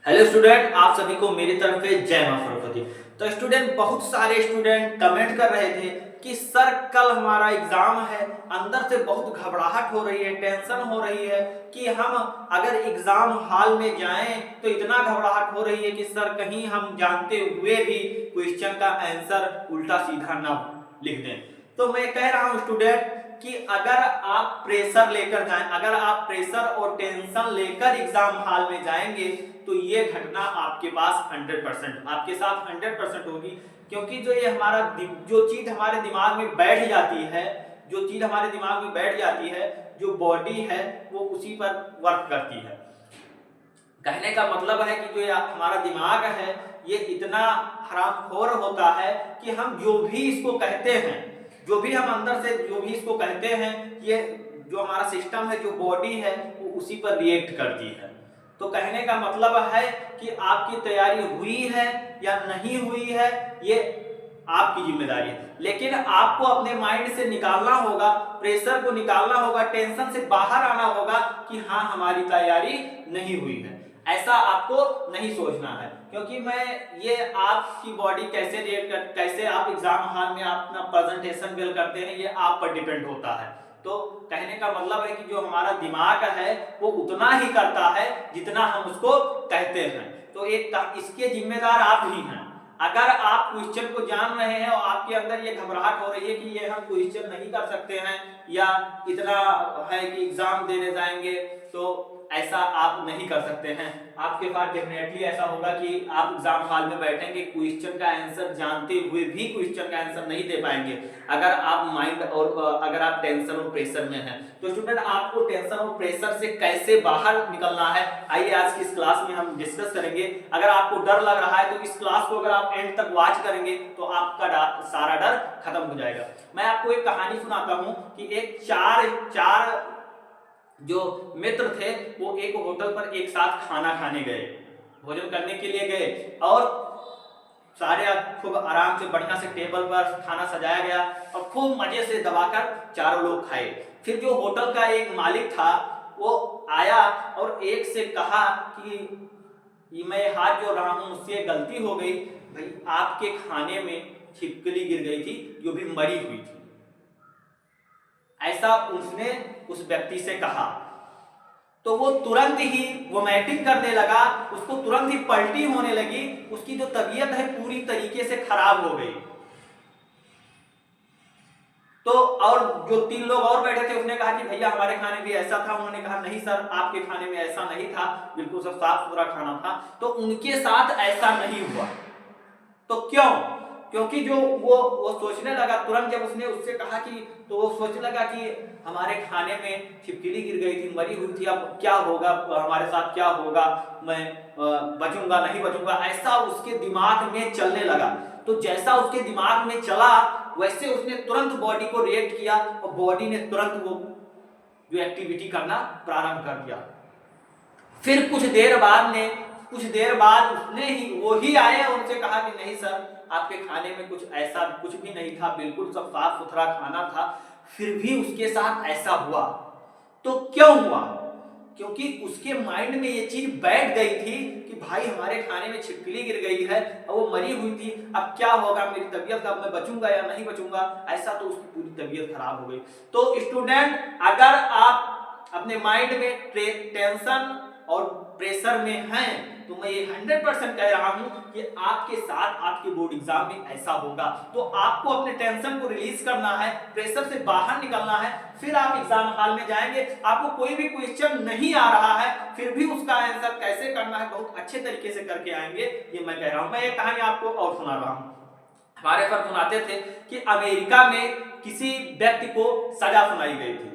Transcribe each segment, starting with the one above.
Hello student, आप सभी को मेरी तरफ से जय मां सरस्वती। तो स्टूडेंट, बहुत सारे स्टूडेंट कमेंट कर रहे थे कि सर कल हमारा एग्जाम है, अंदर से बहुत घबराहट हो रही है, टेंशन हो रही है कि हम अगर एग्जाम हॉल में जाएं तो इतना घबराहट हो रही है कि सर कहीं हम जानते हुए भी क्वेश्चन का आंसर उल्टा सीधा ना लिख दें। तो मैं कह रहा हूं स्टूडेंट कि अगर आप प्रेशर लेकर जाएं, अगर आप प्रेशर और टेंशन लेकर एग्जाम हॉल में जाएंगे तो ये घटना आपके पास 100% आपके साथ 100% होगी। क्योंकि जो ये हमारा जो चीज हमारे दिमाग में बैठ जाती है, जो चीज हमारे दिमाग में बैठ जाती है, जो बॉडी है वो उसी पर वर्क करती है। कहने का मतलब है कि जो हमारा दिमाग है ये इतना हरामखोर होता है कि हम जो भी इसको कहते हैं, जो भी हम अंदर से जो भी इसको कहते हैं, ये जो हमारा सिस्टम है, जो बॉडी है, वो उसी पर रिएक्ट करती है। तो कहने का मतलब है कि आपकी तैयारी हुई है या नहीं हुई है ये आपकी जिम्मेदारी है, लेकिन आपको अपने माइंड से निकालना होगा, प्रेशर को निकालना होगा, टेंशन से बाहर आना होगा कि हाँ हमारी तैयारी नहीं हुई है। ऐसा आपको नहीं सोचना है, क्योंकि मैं ये आपकी बॉडी कैसे रिएक्ट कर, कैसे आप एग्जाम हॉल में अपना प्रेजेंटेशन बिल करते हैं, ये आप पर डिपेंड होता है। तो कहने का मतलब है कि जो हमारा दिमाग है वो उतना ही करता है जितना हम उसको कहते हैं। तो एक इसके जिम्मेदार आप ही हैं। अगर आप क्वेश्चन को जान रहे हैं और आपके अंदर ये घबराहट हो रही है कि ये हम क्वेश्चन नहीं कर सकते हैं या इतना है कि एग्जाम देने जाएंगे, तो ऐसा आप नहीं कर सकते हैं। आपके पास डेफिनेटली ऐसा होगा कि आप एग्जाम हॉल में बैठेंगे, क्वेश्चन का आंसर जानते हुए भी क्वेश्चन का आंसर नहीं दे पाएंगे अगर आप माइंड और अगर आप टेंशन और प्रेशर में हैं। तो स्टूडेंट, आपको टेंशन और प्रेशर से कैसे बाहर निकलना है, आइए आज की इस क्लास में हम डिस्कस करेंगे। अगर आपको डर लग रहा है तो इस क्लास को अगर आप एंड तक वॉच करेंगे तो आपका सारा डर खत्म हो जाएगा। मैं आपको एक कहानी सुनाता हूं कि एक चार जो मित्र थे वो एक होटल पर एक साथ खाना खाने गए, भोजन करने के लिए गए, और सारे खूब आराम से बढ़िया से टेबल पर खाना सजाया गया और खूब मजे से दबाकर चारों लोग खाए। फिर जो होटल का एक मालिक था वो आया और एक से कहा कि मैं हाथ जोड़ रहा हूं, मुझसे गलती हो गई, भाई आपके खाने में छिपकली गिर गई थी जो भी मरी हुई थी। ऐसा उसने उस व्यक्ति से कहा तो वो तुरंत ही वोमिटिंग करने लगा, उसको तुरंत ही पलटी होने लगी, उसकी जो तबीयत है पूरी तरीके से खराब हो गई। तो और जो 3 लोग और बैठे थे उसने कहा कि भैया हमारे खाने भी ऐसा था। उन्होंने कहा नहीं सर, आपके खाने में ऐसा नहीं था, बिल्कुल सब साफ सुथरा खाना था। तो उनके साथ ऐसा नहीं हुआ। तो क्यों? क्योंकि जो वो सोचने लगा तुरंत, जब उसने उससे कहा कि, तो वो सोचने लगा कि हमारे खाने में छिपकली गिर गई थी, मरी हुई थी, अब क्या होगा, हमारे साथ क्या होगा, मैं बचूंगा नहीं बचूंगा, ऐसा उसके दिमाग में चलने लगा। तो जैसा उसके दिमाग में चला वैसे उसने तुरंत बॉडी को रिएक्ट किया और बॉडी ने तुरंत वो जो एक्टिविटी करना प्रारंभ कर दिया। फिर कुछ देर बाद उसने ही वो ही आए और उनसे कहा कि नहीं सर, आपके खाने में कुछ ऐसा कुछ भी नहीं था, बिल्कुल सब साफ सुथरा खाना था, फिर भी उसके साथ ऐसा हुआ। तो क्यों हुआ? क्योंकि उसके माइंड में ये चीज बैठ गई थी कि भाई हमारे खाने में छिपकली गिर गई है और वो मरी हुई थी, अब क्या होगा, मेरी तबीयत का, मैं बचूंगा या नहीं बचूंगा, ऐसा तो उसकी पूरी तबीयत खराब हो गई। तो स्टूडेंट, अगर आप अपने माइंड में टेंशन और प्रेशर में हैं तो मैं ये 100% कह रहा हूं कि आपके साथ आपके बोर्ड एग्जाम में ऐसा होगा। तो आपको अपने टेंशन को रिलीज करना है, प्रेशर से बाहर निकलना है, फिर आप एग्जाम हॉल में जाएंगे, आपको कोई भी क्वेश्चन नहीं आ रहा है फिर भी उसका आंसर कैसे करना है बहुत अच्छे तरीके से करके आएंगे, ये मैं कह रहा हूं। मैं एक कहानी आपको और सुना रहा हूं। हमारे सर सुनाते थे कि अमेरिका में किसी व्यक्ति को सजा सुनाई गई थी।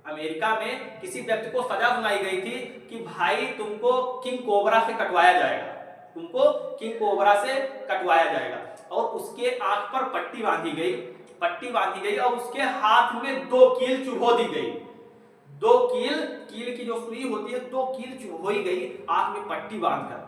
अमेरिका में किसी व्यक्ति को सजा सुनाई गई थी कि भाई तुमको किंग कोबरा से कटवाया जाएगा, तुमको किंग कोबरा से कटवाया जाएगा। और उसके आंख पर पट्टी बांधी गई और उसके हाथ में 2 कील चुभो दी गई। 2 कील की जो सुई होती है, 2 कील चुभोई गई आंख में पट्टी बांधकर।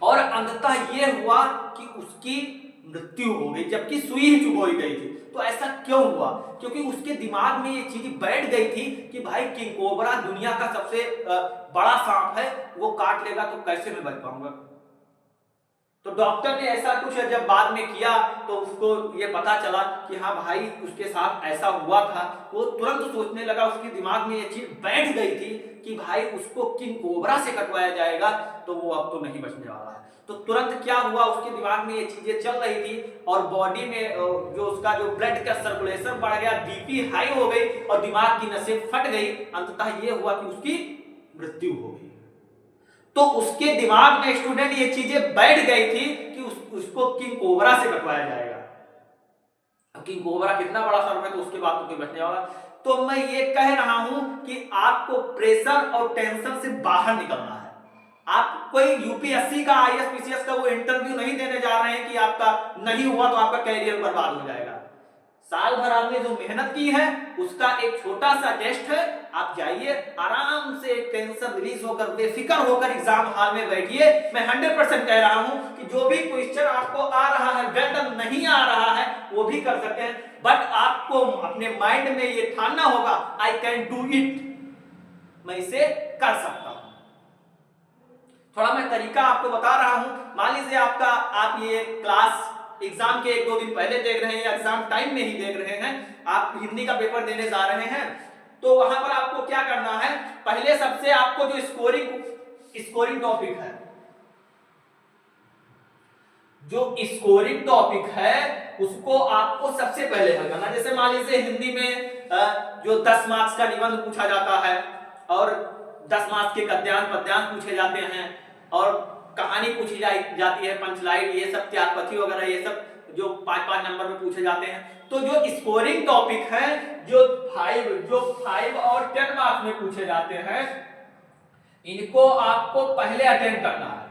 और अंततः यह हुआ कि उसकी मृत्यु हो गई, जबकि सुई ही चुभोई गई थी। तो ऐसा क्यों हुआ? क्योंकि उसके दिमाग में ये चीज बैठ गई थी कि भाई किंग कोबरा दुनिया का सबसे बड़ा सांप है, वो काट लेगा तो कैसे मैं बच पाऊंगा। तो डॉक्टर ने ऐसा कुछ जब बाद में किया तो उसको ये पता चला कि हाँ भाई उसके साथ ऐसा हुआ था। वो तुरंत सोचने लगा, उसके दिमाग में ये चीज बैठ गई थी कि भाई उसको किंग कोबरा से कटवाया जाएगा तो वो अब तो नहीं बचने वाला है। तो तुरंत क्या हुआ, उसके दिमाग में ये चीजें चल रही थी और बॉडी में जो उसका जो ब्लड का सर्कुलेशन बढ़ गया, बीपी हाई हो गई और दिमाग की नसें फट गई। अंततः ये हुआ कि उसकी मृत्यु हो गई। तो उसके दिमाग में स्टूडेंट ये चीजें बैठ गई थी कि उसको किंग कोबरा से कटवाया जाएगा। अब किंग कोबरा कितना बड़ा सर्प है तो उसके बाद तो कोई बचने वाला। तो मैं ये कह रहा हूं कि आपको प्रेशर और टेंशन से बाहर निकलना है। आप कोई यूपीएससी का, आईएएस पीसीएस का वो इंटरव्यू नहीं देने जा रहे हैं कि आपका नहीं हुआ तो आपका कैरियर बर्बाद हो जाएगा। साल भर आपने जो मेहनत की है उसका एक छोटा सा टेस्ट है, आप जाइए आराम से, टेंशन रिलीज होकर, बेफिक्र होकर एग्जाम हॉल में बैठिए। मैं 100% कह रहा हूं कि जो भी क्वेश्चन आपको आ रहा है, वेल डन, नहीं आ रहा है वो भी कर सकते हैं, बट आपको अपने माइंड में ये ठानना होगा आई कैन डू इट, मैं इसे कर सकता हूं। थोड़ा मैं तरीका आपको बता रहा हूं। मान लीजिए आप ये क्लास एग्जाम के 1-2 दिन पहले देख रहे हैं या एग्जाम टाइम में ही देख रहे हैं, आप हिंदी का पेपर देने जा रहे हैं, तो वहां पर आपको क्या करना है, पहले सबसे आपको जो स्कोरिंग टॉपिक है, जो स्कोरिंग टॉपिक है उसको आपको सबसे पहले हल करना। जैसे मान लीजिए हिंदी में जो 10 मार्क्स का निबंध पूछा जाता है और 10 मार्क्स के गद्यांश पद्यांश पूछे जाते हैं और कहानी पूछी जाती है, पंचलाइन, ये सब त्यागपथी वगैरह, ये सब जो 5-5 नंबर में पूछे जाते हैं। तो जो स्कोरिंग टॉपिक है, जो 5 और 10 मार्क्स में पूछे जाते हैं, इनको आपको पहले अटेंड करना है।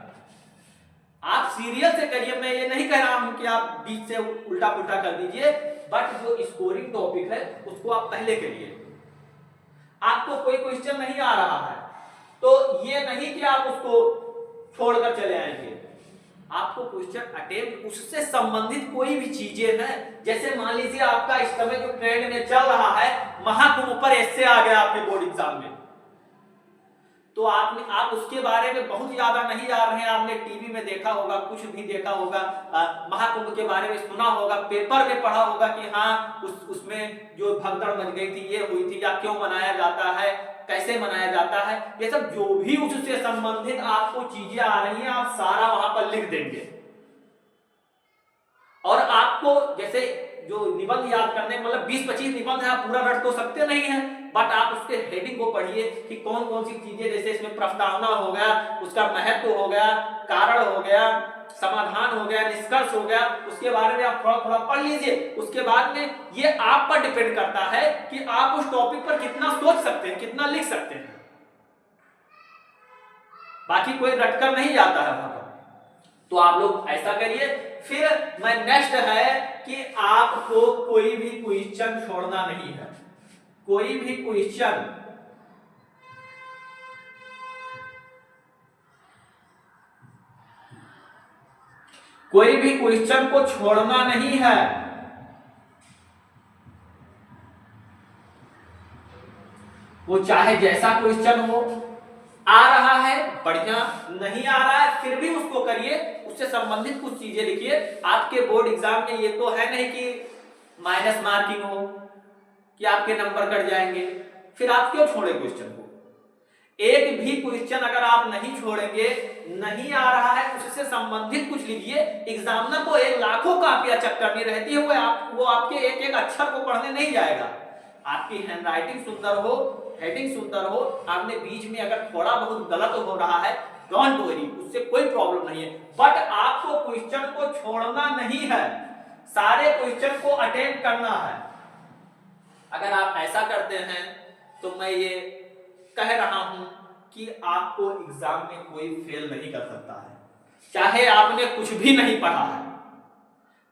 आप सीरियल से करिए, मैं ये नहीं कह रहा हूं कि आप बीच से उल्टा पुल्टा कर दीजिए, बट जो स्कोरिंग टॉपिक है उसको आप पहले करिए। आपको कोई क्वेश्चन नहीं आ रहा है तो ये नहीं कि आप उसको छोड़कर चले आएंगे, आपको क्वेश्चन अटेम्प्ट, उससे संबंधित कोई भी चीजें हैं। जैसे मान लीजिए आपका इस समय जो ट्रेंड में चल रहा है, महाकुंभ पर ऐसे आ गया आपके बोर्ड एग्जाम में, तो आप उसके बारे में बहुत ज्यादा नहीं जा रहे हैं, आपने टीवी में देखा होगा, कुछ भी देखा होगा, महाकुंभ के बारे में सुना होगा, पेपर में पढ़ा होगा कि हाँ उसमें जो भगदड़ मच गई थी, ये हुई थी, या क्यों मनाया जाता है, कैसे मनाया जाता है, ये सब जो भी उससे संबंधित आपको चीजें आ रही हैं आप सारा वहां पर लिख देंगे। और आपको जैसे जो निबंध याद करने, मतलब 20-25 निबंध है, आप पूरा रट तो सकते नहीं है, बट आप उसके हेडिंग को पढ़िए कि कौन कौन सी चीजें, जैसे इसमें प्रस्तावना हो गया, उसका महत्व हो गया, कारण हो गया, समाधान हो गया, निष्कर्ष हो गया, उसके बारे में आप थोड़ा थोड़ा पढ़ लीजिए। उसके बाद में ये आप पर डिपेंड करता है कि आप उस टॉपिक पर कितना सोच सकते हैं, कितना लिख सकते हैं। बाकी कोई रटकर नहीं जाता है वहां पर, तो आप लोग ऐसा करिए। फिर मैं नेक्स्ट है कि आपको कोई भी क्वेश्चन छोड़ना नहीं है, कोई भी क्वेश्चन को छोड़ना नहीं है। वो चाहे जैसा क्वेश्चन हो, आ रहा है बढ़िया, नहीं आ रहा है फिर भी उसको करिए, उससे संबंधित कुछ चीजें लिखिए। आपके बोर्ड एग्जाम में ये तो है नहीं कि माइनस मार्किंग हो, कि आपके नंबर कट जाएंगे, फिर आप क्यों छोड़े क्वेश्चन को। एक भी क्वेश्चन अगर आप नहीं छोड़ेंगे, नहीं आ रहा है, उससे संबंधित कुछ लिखिए। एग्जामिनर को एक लाखों कापियां चेक करनी रहती है, वो आपके एक एक अक्षर को पढ़ने नहीं जाएगा। आपकी हैंडराइटिंग सुंदर हो, हेडिंग सुंदर हो, आपने बीच में अगर थोड़ा बहुत गलत हो रहा है, डोंट वरी, उससे कोई प्रॉब्लम नहीं है, बट आपको क्वेश्चन को छोड़ना नहीं है, सारे क्वेश्चन को अटेंड करना है। अगर आप ऐसा करते हैं तो मैं ये कह रहा हूं कि आपको एग्जाम में कोई फेल नहीं कर सकता है, चाहे आपने कुछ भी नहीं पढ़ा है।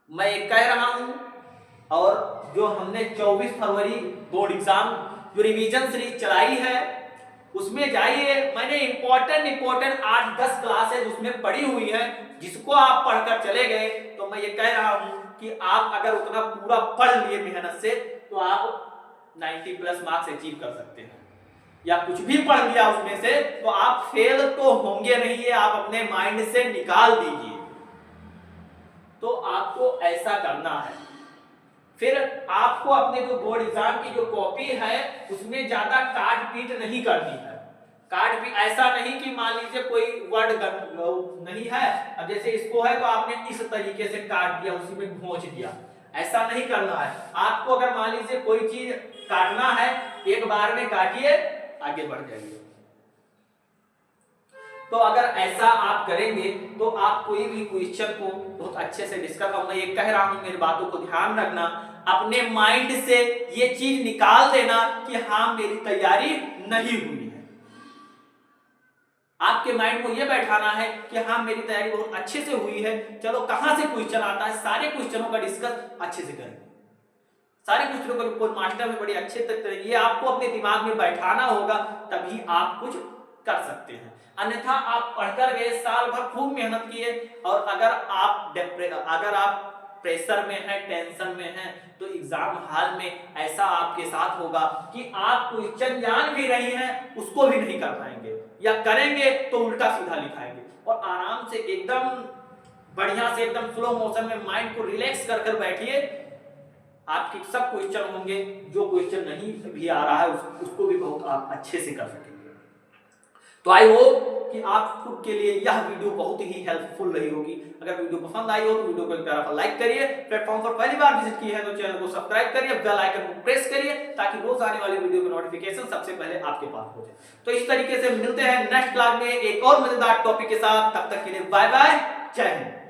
मैं ये कह रहा हूं, और जो हमने 24 फरवरी बोर्ड एग्जाम जो रिवीजन सीरीज चलाई है उसमें जाइए, मैंने इंपॉर्टेंट 8-10 क्लासेज उसमें पढ़ी हुई है, जिसको आप पढ़कर चले गए तो तो मैं ये कह रहा हूं कि आप अगर उतना पूरा पढ़ लिए मेहनत से तो आप 90 प्लस मार्क्स अचीव कर सकते हैं, या कुछ भी पढ़ लिया उसमें से तो आप फेल तो होंगे नहीं, ये आप अपने माइंड से निकाल दीजिए। तो आपको ऐसा करना है। फिर आपको अपने जो बोर्ड एग्जाम की जो कॉपी है उसमें ज्यादा काट पीट नहीं करनी है। काट भी ऐसा नहीं कि मान लीजिए कोई वर्ड नहीं है, अब जैसे इसको है तो आपने इस तरीके से काट दिया, उसी में घोंच दिया, ऐसा नहीं करना है। आपको अगर मान लीजिए कोई चीज काटना है, एक बार में काटिए, आगे बढ़ जाइए। तो अगर ऐसा आप करेंगे तो आप कोई भी क्वेश्चन को बहुत अच्छे से डिस्कस, और मैं ये कह रहा हूं मेरी बातों को ध्यान रखना, अपने माइंड से ये चीज निकाल देना कि हाँ मेरी तैयारी नहीं हुई है। आपके माइंड को ये बैठाना है कि हाँ मेरी तैयारी बहुत अच्छे से हुई है, चलो कहां से क्वेश्चन आता है, सारे क्वेश्चनों का डिस्कस अच्छे से करेंगे, सारे क्वेश्चनों का रिपोर्ट मास्टर में बड़ी अच्छे तक करेंगे। ये आपको अपने दिमाग में बैठाना होगा, तभी आप कुछ कर सकते हैं। अन्यथा आप पढ़कर गए, साल भर खूब मेहनत किए, और अगर आप प्रेशर में है, टेंशन में है, तो एग्जाम हॉल में ऐसा आपके साथ होगा कि आप क्वेश्चन जान भी रही हैं उसको भी नहीं कर पाएंगे, या करेंगे तो उल्टा सीधा लिखाएंगे। और आराम से एकदम बढ़िया से एकदम स्लो मोशन में माइंड को रिलैक्स कर कर बैठिए, आपके सब क्वेश्चन होंगे, जो क्वेश्चन नहीं भी आ रहा है उसको भी बहुत आप अच्छे से कर सकेंगे। तो आई होप कि आप खुद के लिए यह वीडियो बहुत ही हेल्पफुल रही होगी। अगर वीडियो पसंद आई हो तो वीडियो को एक प्यारा सा लाइक करिए, प्लेटफॉर्म पर पहली बार विजिट किए हैं तो चैनल को सब्सक्राइब करिए, बेल आइकन को प्रेस करिए, ताकि रोज आने वाली वीडियो की नोटिफिकेशन सबसे पहले आपके पास हो जाए। तो इस तरीके से मिलते हैं नेक्स्ट क्लास में एक और मजेदार टॉपिक के साथ, तब तक के लिए बाय बाय, जय हिंद।